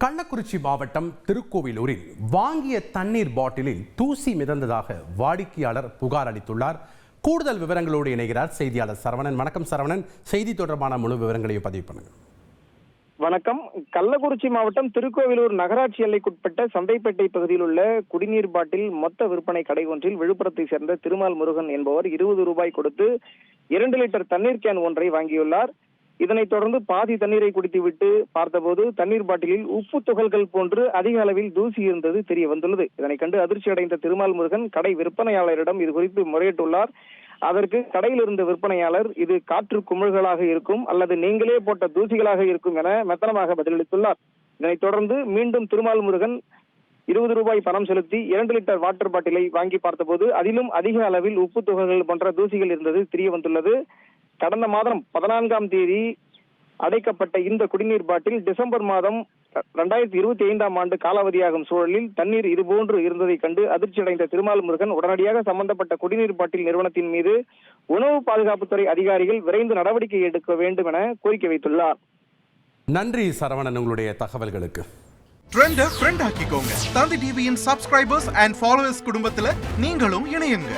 கள்ளக்குறிச்சி மாவட்டம் திருக்கோவிலூரில் வாங்கிய தண்ணீர் பாட்டிலில் தூசி மிதந்ததாக வாடிக்கையாளர் புகார் அளித்துள்ளார். கூடுதல் விவரங்களோடு இணைகிறார் செய்தியாளர் சரவணன். வணக்கம் சரவணன், செய்தி தொடர்பான முழு விவரங்களையும் பதிவு பண்ணுங்க. வணக்கம். கள்ளக்குறிச்சி மாவட்டம் திருக்கோவிலூர் நகராட்சி எல்லைக்குட்பட்ட சந்தைப்பேட்டை பகுதியில் உள்ள குடிநீர் பாட்டில் மொத்த விற்பனை கடை ஒன்றில் விழுப்புரத்தை சேர்ந்த திருமால் முருகன் என்பவர் 20 ரூபாய் கொடுத்து 2 லிட்டர் தண்ணீர் கேன் ஒன்றை வாங்கியுள்ளார். இதனைத் தொடர்ந்து பாதி தண்ணீரை குடித்துவிட்டு பார்த்தபோது தண்ணீர் பாட்டிலில் உப்பு துகள்கள் போன்று அதிக அளவில் தூசி இருந்தது தெரிய வந்துள்ளது. இதனை கண்டு அதிர்ச்சி அடைந்த திருமால் முருகன் கடை விற்பனையாளரிடம் இது குறித்து முறையிட்டுள்ளார். அதற்கு கடையில் இருந்த விற்பனையாளர், இது காற்று குமிழ்களாக இருக்கும் அல்லது நீங்களே போட்ட தூசிகளாக இருக்கும் என மெத்தனமாக பதிலளித்துள்ளார். இதனைத் தொடர்ந்து மீண்டும் திருமால் முருகன் 20 ரூபாய் பணம் செலுத்தி 2 லிட்டர் வாட்டர் பாட்டிலை வாங்கி பார்த்தபோது அதிலும் அதிக அளவில் உப்பு துகள்கள் போன்ற தூசிகள் இருந்தது தெரிய வந்துள்ளது. கடந்த மாதம் 14ஆம் தேதி அடைக்கப்பட்ட இந்த குடிநீர் பாட்டில் டிசம்பர் மாதம் 2025ஆம் ஆண்டு காலாவதியாகும் சூழலில் தண்ணீர் இதுபோன்று இருந்ததை கண்டு அதிர்ச்சி அடைந்த திருமால் முருகன் உடனடியாக சம்பந்தப்பட்ட குடிநீர் பாட்டில் நிறுவனத்தின் மீது உணவு பாதுகாப்புத்துறை அதிகாரிகள் விரைந்து நடவடிக்கை எடுக்க வேண்டும் என கோரிக்கை வைத்துள்ளார். நன்றி சரவணன், உங்களுடைய தகவல்களுக்கு. ட்ரெண்டை ஃப்ரெண்ட் ஆக்கிக்கோங்க. தந்தி டிவியின் சப்ஸ்கிரைபர்ஸ் அண்ட் ஃபாலோவர்ஸ் குடும்பத்தில் நீங்களும் இணையுங்க.